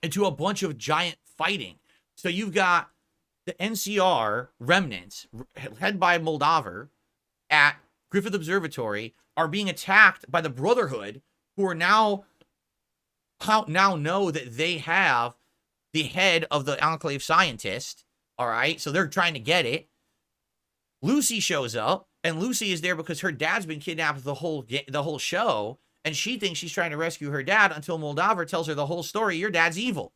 into a bunch of giant fighting. So you've got the NCR remnants, led by Moldaver, at Griffith Observatory, are being attacked by the Brotherhood, who are now know that they have the head of the Enclave scientist. All right, so they're trying to get it. Lucy shows up, and Lucy is there because her dad's been kidnapped the whole show, and she thinks she's trying to rescue her dad until Moldaver tells her the whole story. Your dad's evil.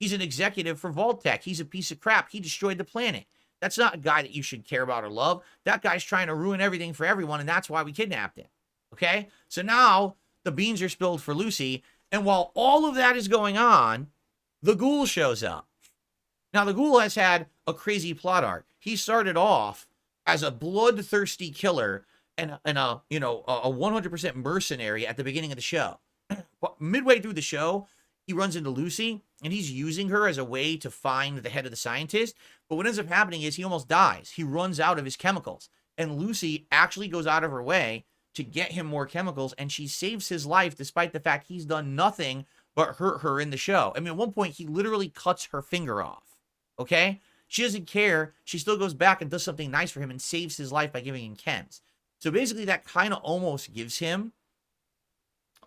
He's an executive for Vault-Tec. He's a piece of crap. He destroyed the planet. That's not a guy that you should care about or love. That guy's trying to ruin everything for everyone, and that's why we kidnapped him. Okay? So now the beans are spilled for Lucy, and while all of that is going on, the Ghoul shows up. Now, the Ghoul has had a crazy plot arc. He started off as a bloodthirsty killer and a 100% mercenary at the beginning of the show. But midway through the show, he runs into Lucy, and he's using her as a way to find the head of the scientist. But what ends up happening is he almost dies. He runs out of his chemicals. And Lucy actually goes out of her way to get him more chemicals, and she saves his life despite the fact he's done nothing but hurt her in the show. I mean, at one point, he literally cuts her finger off. Okay? She doesn't care. She still goes back and does something nice for him and saves his life by giving him chems. So basically, that kind of almost gives him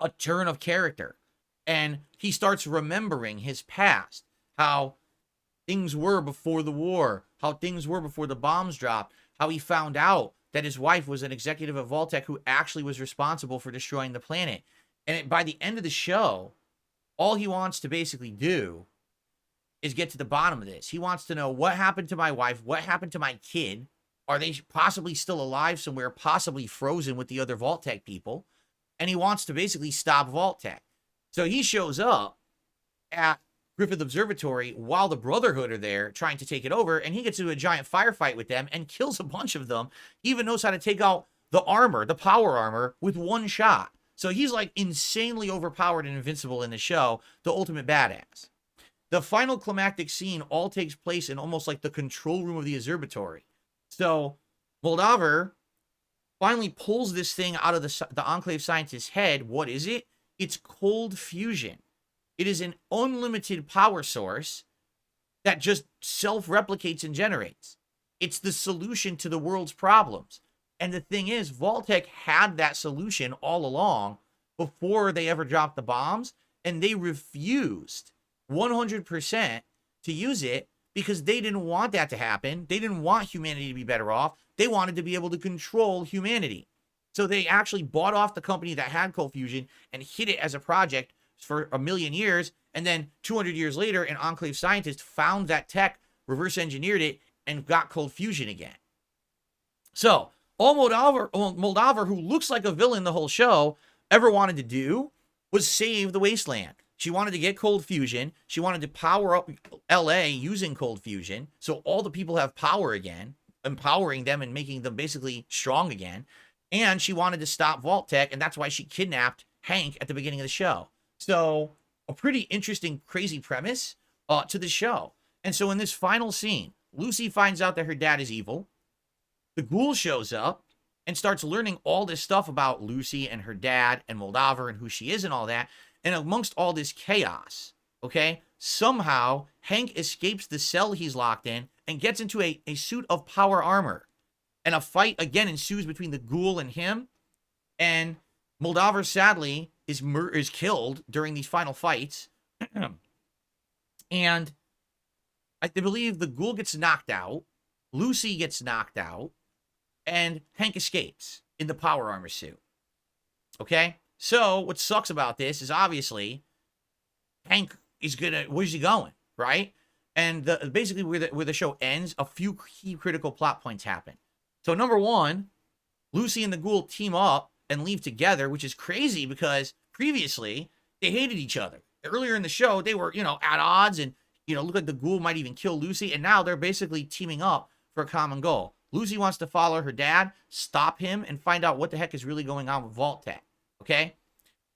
a turn of character. And he starts remembering his past, how things were before the war, how things were before the bombs dropped, how he found out that his wife was an executive at Vault-Tec who actually was responsible for destroying the planet. And by the end of the show, all he wants to basically do is get to the bottom of this. He wants to know what happened to my wife, what happened to my kid. Are they possibly still alive somewhere, possibly frozen with the other Vault-Tec people? And he wants to basically stop Vault-Tec. So he shows up at Griffith Observatory while the Brotherhood are there trying to take it over, and he gets into a giant firefight with them and kills a bunch of them. He even knows how to take out the armor, the power armor, with one shot. So he's like insanely overpowered and invincible in the show, the ultimate badass. The final climactic scene all takes place in almost like the control room of the observatory. So Moldaver finally pulls this thing out of the Enclave scientist's head. What is it? It's cold fusion. It is an unlimited power source that just self-replicates and generates. It's the solution to the world's problems. And the thing is, Vault-Tec had that solution all along before they ever dropped the bombs, and they refused 100% to use it because they didn't want that to happen. They didn't want humanity to be better off. They wanted to be able to control humanity. So they actually bought off the company that had cold fusion and hid it as a project for 1,000,000 years. And then 200 years later, an Enclave scientist found that tech, reverse engineered it, and got cold fusion again. So all Moldaver, who looks like a villain the whole show, ever wanted to do was save the wasteland. She wanted to get cold fusion. She wanted to power up LA using cold fusion, so all the people have power again, empowering them and making them basically strong again. And she wanted to stop Vault-Tec, and that's why she kidnapped Hank at the beginning of the show. So a pretty interesting, crazy premise to the show. And so in this final scene, Lucy finds out that her dad is evil. The Ghoul shows up and starts learning all this stuff about Lucy and her dad and Moldaver and who she is and all that. And amongst all this chaos, okay, somehow Hank escapes the cell he's locked in and gets into a suit of power armor. And a fight again ensues between the Ghoul and him. And Moldaver, sadly, is killed during these final fights. And I believe the Ghoul gets knocked out. Lucy gets knocked out. And Hank escapes in the power armor suit. Okay? So what sucks about this is obviously Hank is where's he going, right? And basically where the show ends, a few key critical plot points happen. So number one, Lucy and the Ghoul team up and leave together, which is crazy because previously they hated each other. Earlier in the show, they were, at odds, and look like the ghoul might even kill Lucy, and now they're basically teaming up for a common goal. Lucy wants to follow her dad, stop him, and find out what the heck is really going on with Vault-Tec, okay?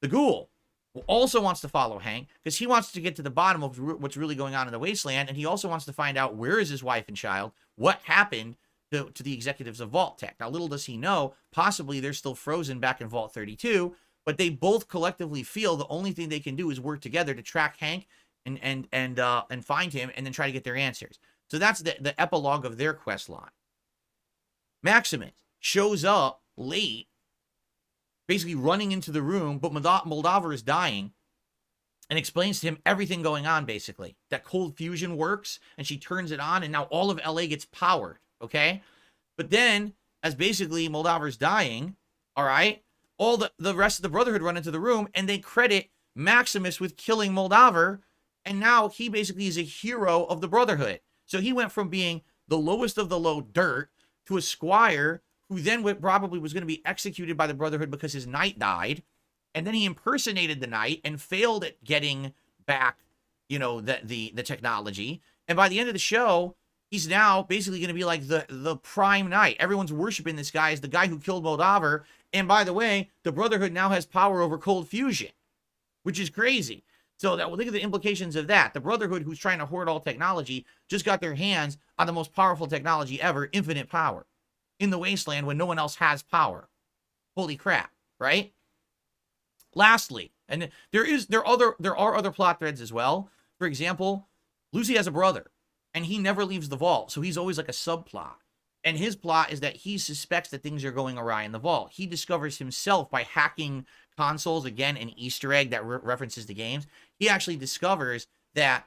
The ghoul also wants to follow Hank because he wants to get to the bottom of what's really going on in the wasteland, and he also wants to find out where is his wife and child, what happened to the executives of Vault-Tec. Now, little does he know, possibly they're still frozen back in Vault 32, but they both collectively feel the only thing they can do is work together to track Hank and find him and then try to get their answers. So that's the epilogue of their quest line. Maximus shows up late, basically running into the room, but Moldaver is dying, and explains to him everything going on, basically. That cold fusion works, and she turns it on, and now all of LA gets powered, okay? But then, as basically Moldaver's dying, all right, all the rest of the Brotherhood run into the room, and they credit Maximus with killing Moldaver, and now he basically is a hero of the Brotherhood. So he went from being the lowest of the low dirt to a squire who then probably was going to be executed by the Brotherhood because his knight died. And then he impersonated the knight and failed at getting back, the technology. And by the end of the show, he's now basically going to be like the prime knight. Everyone's worshiping this guy as the guy who killed Moldaver. And by the way, the Brotherhood now has power over cold fusion, which is crazy. So that, well, think of the implications of that. The Brotherhood, who's trying to hoard all technology, just got their hands on the most powerful technology ever, infinite power, in the wasteland when no one else has power. Holy crap, right? Lastly, and there are other plot threads as well. For example, Lucy has a brother, and he never leaves the vault, so he's always like a subplot. And his plot is that he suspects that things are going awry in the vault. He discovers himself by hacking consoles, again, an Easter egg that references the games. He actually discovers that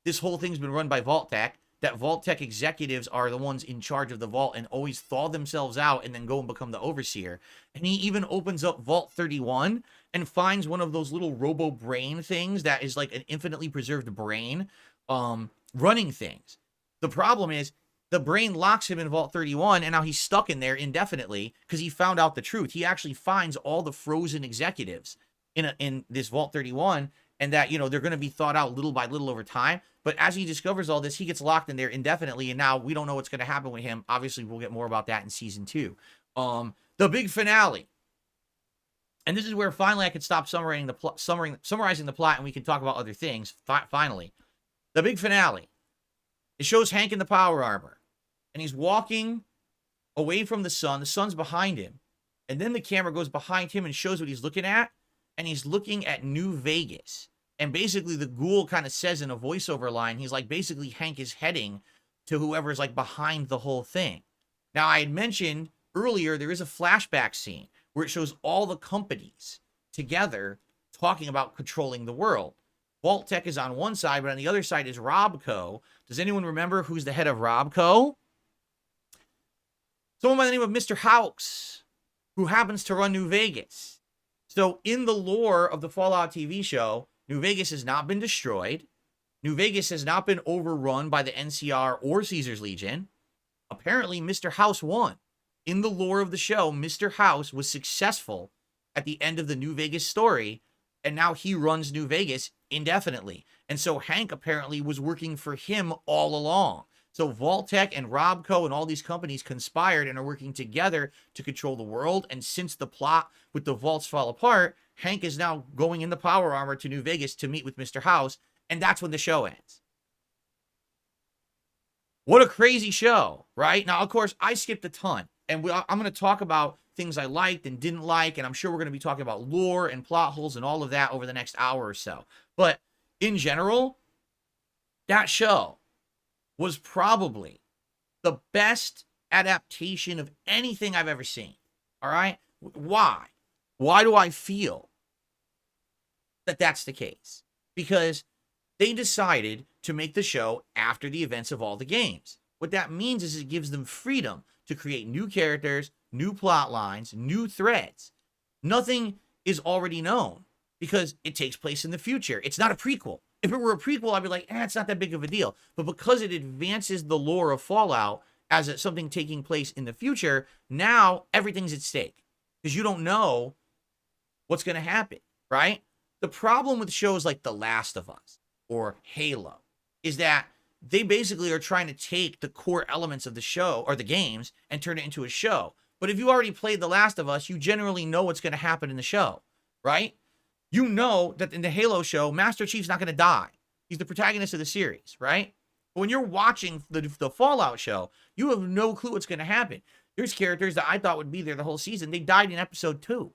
this whole thing's been run by Vault-Tec, that Vault-Tec executives are the ones in charge of the vault and always thaw themselves out and then go and become the overseer. And he even opens up Vault 31 and finds one of those little robo-brain things that is like an infinitely preserved brain running things. The problem is the brain locks him in Vault 31, and now he's stuck in there indefinitely because he found out the truth. He actually finds all the frozen executives in this Vault 31, and that, they're going to be thought out little by little over time. But as he discovers all this, he gets locked in there indefinitely, and now we don't know what's going to happen with him. Obviously, we'll get more about that in season 2. The big finale. And this is where finally I could stop summarizing the plot, and we can talk about other things. Finally. The big finale. It shows Hank in the power armor, and he's walking away from the sun. The sun's behind him, and then the camera goes behind him and shows what he's looking at, and he's looking at New Vegas. And basically the ghoul kind of says in a voiceover line, he's like, basically Hank is heading to whoever's like behind the whole thing. Now, I had mentioned earlier there is a flashback scene where it shows all the companies together talking about controlling the world. Vault-Tec is on one side, but on the other side is Robco. Does anyone remember who's the head of Robco? Someone by the name of Mr. House, who happens to run New Vegas. So in the lore of the Fallout TV show, New Vegas has not been destroyed. New Vegas has not been overrun by the NCR or Caesar's Legion. Apparently, Mr. House won. In the lore of the show, Mr. House was successful at the end of the New Vegas story, and now he runs New Vegas indefinitely. And so Hank apparently was working for him all along. So Vault-Tec and Robco and all these companies conspired and are working together to control the world. And since the plot with the vaults fall apart, Hank is now going in the power armor to New Vegas to meet with Mr. House. And that's when the show ends. What a crazy show, right? Now, of course, I skipped a ton. And I'm going to talk about things I liked and didn't like. And I'm sure we're going to be talking about lore and plot holes and all of that over the next hour or so. But in general, that show was probably the best adaptation of anything I've ever seen. All right? Why? Why do I feel that that's the case? Because they decided to make the show after the events of all the games. What that means is it gives them freedom to create new characters, new plot lines, new threads. Nothing is already known because it takes place in the future. It's not a prequel. If it were a prequel, I'd be like, it's not that big of a deal. But because it advances the lore of Fallout as something taking place in the future, now everything's at stake because you don't know what's going to happen, right? The problem with shows like The Last of Us or Halo is that they basically are trying to take the core elements of the show or the games and turn it into a show. But if you already played The Last of Us, you generally know what's going to happen in the show, right? You know that in the Halo show, Master Chief's not going to die. He's the protagonist of the series, right? But when you're watching the Fallout show, you have no clue what's going to happen. There's characters that I thought would be there the whole season. They died in episode 2,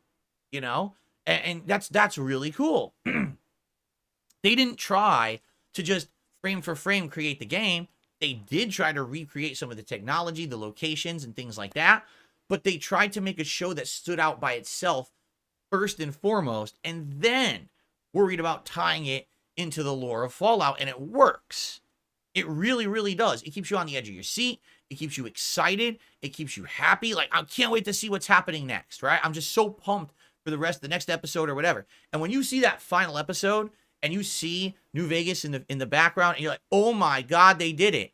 you know? And that's really cool. They didn't try to just frame for frame create the game. They did try to recreate some of the technology, the locations, and things like that. But they tried to make a show that stood out by itself first and foremost, and then worried about tying it into the lore of Fallout, and it works. It really, really does. It keeps you on the edge of your seat. It keeps you excited. It keeps you happy. Like, I can't wait to see what's happening next, right? I'm just so pumped for the next episode or whatever. And when you see that final episode and you see New Vegas in the background, and you're like, oh my God, they did it.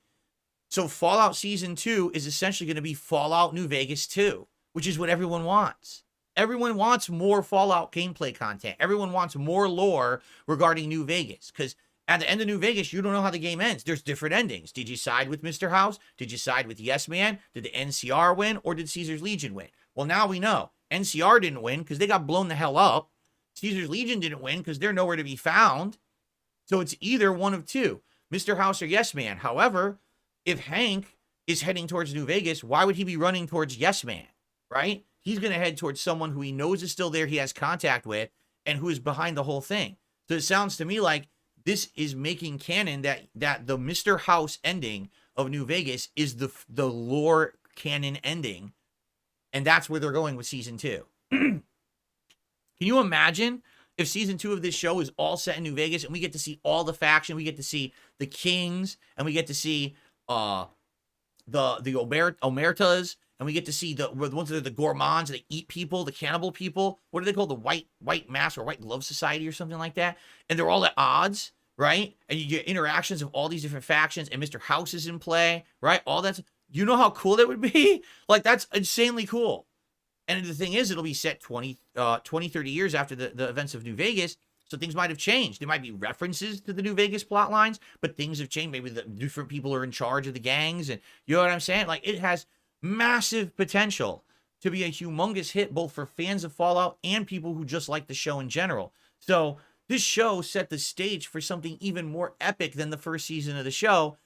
So Fallout Season 2 is essentially going to be Fallout New Vegas 2, which is what everyone wants. Everyone wants more Fallout gameplay content. Everyone wants more lore regarding New Vegas, because at the end of New Vegas, you don't know how the game ends. There's different endings. Did you side with Mr. House? Did you side with Yes Man? Did the NCR win, or did Caesar's Legion win? Well, now we know. NCR didn't win because they got blown the hell up. Caesar's Legion didn't win because they're nowhere to be found. So it's either one of two, Mr. House or Yes Man. However, if Hank is heading towards New Vegas, why would he be running towards Yes Man, right? He's going to head towards someone who he knows is still there, he has contact with, and who is behind the whole thing. So it sounds to me like this is making canon that the Mr. House ending of New Vegas is the lore canon ending, and that's where they're going with Season 2. Can you imagine if Season 2 of this show is all set in New Vegas, and we get to see all the faction, we get to see the Kings, and we get to see the Omertas, and we get to see the ones that are the gourmands, that eat people, the cannibal people. What are they called? The white mask or white glove society or something like that. And they're all at odds, right? And you get interactions of all these different factions, and Mr. House is in play, right? All that's, you know how cool that would be? Like, that's insanely cool. And the thing is, it'll be set 20, 30 years after the events of New Vegas. So things might have changed. There might be references to the New Vegas plot lines, but things have changed. Maybe the different people are in charge of the gangs, and you know what I'm saying? Like, it has massive potential to be a humongous hit, both for fans of Fallout and people who just like the show in general. So this show set the stage for something even more epic than the first season of the show.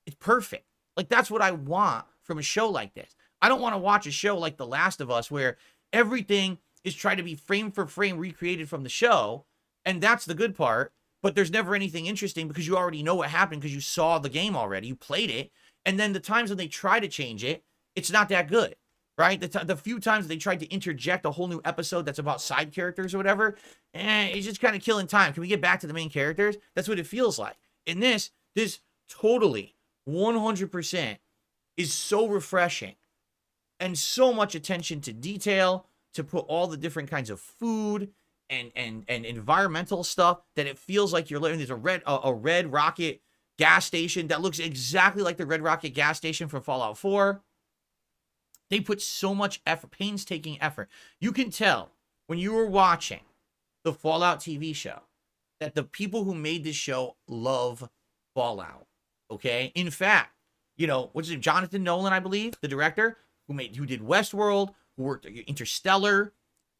It's perfect. Like, that's what I want from a show like this. I don't want to watch a show like The Last of Us where everything is trying to be frame for frame recreated from the show, and that's the good part, but there's never anything interesting because you already know what happened because you saw the game already, you played it, and then the times when they try to change it, it's not that good, right? The few times they tried to interject a whole new episode that's about side characters or whatever, it's just kind of killing time. Can we get back to the main characters? That's what it feels like. In this totally, 100% is so refreshing, and so much attention to detail, to put all the different kinds of food and environmental stuff, that it feels like you're living. There's a Red Rocket gas station that looks exactly like the Red Rocket gas station from Fallout 4. They put so much effort, painstaking effort. You can tell when you were watching the Fallout TV show that the people who made this show love Fallout. Okay? In fact, you know, what's his name? Jonathan Nolan, I believe, the director, who did Westworld, who worked on Interstellar,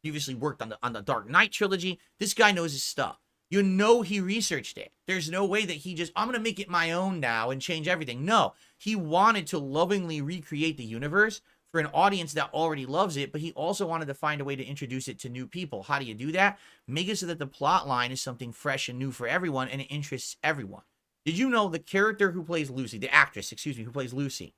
previously worked on the Dark Knight trilogy. This guy knows his stuff. You know he researched it. There's no way that he just, I'm going to make it my own now and change everything. No, he wanted to lovingly recreate the universe for an audience that already loves it, but he also wanted to find a way to introduce it to new people. How do you do that? Make it so that the plot line is something fresh and new for everyone, and it interests everyone. Did you know the character who plays Lucy, the actress, who plays Lucy?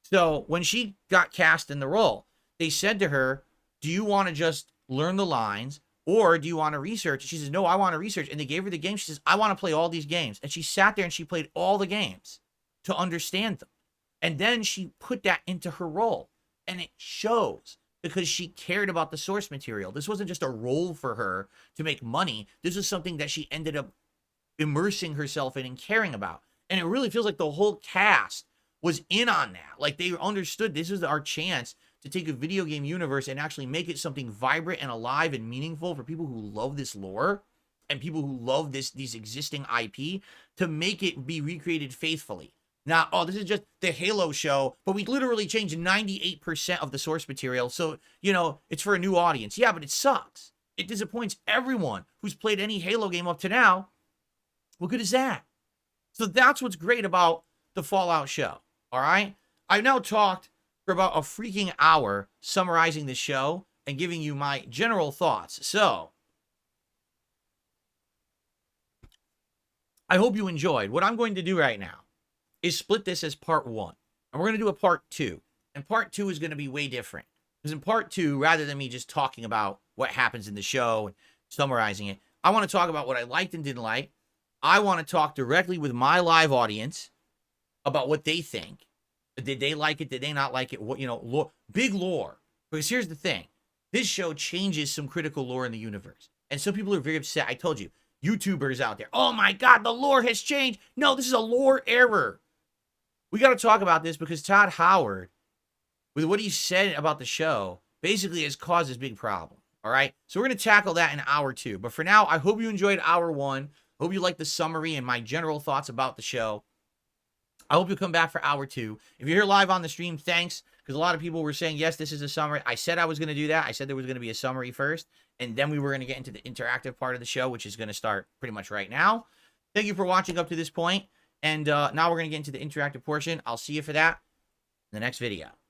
So when she got cast in the role, they said to her, do you want to just learn the lines, or do you want to research? She says, no, I want to research. And they gave her the game. She says, I want to play all these games. And she sat there and she played all the games to understand them. And then she put that into her role. And it shows, because she cared about the source material. This wasn't just a role for her to make money. This was something that she ended up immersing herself in and caring about. And it really feels like the whole cast was in on that. Like, they understood this was our chance to take a video game universe and actually make it something vibrant and alive and meaningful for people who love this lore. and people who love these existing IP to make it be recreated faithfully. Not, oh, this is just the Halo show, but we literally changed 98% of the source material, so, you know, it's for a new audience. Yeah, but it sucks. It disappoints everyone who's played any Halo game up to now. What good is that? So that's what's great about the Fallout show, all right? I've now talked for about a freaking hour summarizing the show and giving you my general thoughts. So I hope you enjoyed. What I'm going to do right now is split this as part 1. And we're going to do a part 2. And part 2 is going to be way different. Because in part 2, rather than me just talking about what happens in the show and summarizing it, I want to talk about what I liked and didn't like. I want to talk directly with my live audience about what they think. Did they like it? Did they not like it? What, you know, big lore. Because here's the thing. This show changes some critical lore in the universe. And some people are very upset. I told you, YouTubers out there, oh my God, the lore has changed. No, this is a lore error. We got to talk about this because Todd Howard, with what he said about the show, basically has caused this big problem. All right? So we're going to tackle that in hour 2. But for now, I hope you enjoyed hour 1. Hope you liked the summary and my general thoughts about the show. I hope you come back for hour 2. If you're here live on the stream, thanks. Because a lot of people were saying, yes, this is a summary. I said I was going to do that. I said there was going to be a summary first. And then we were going to get into the interactive part of the show, which is going to start pretty much right now. Thank you for watching up to this point. And now we're going to get into the interactive portion. I'll see you for that in the next video.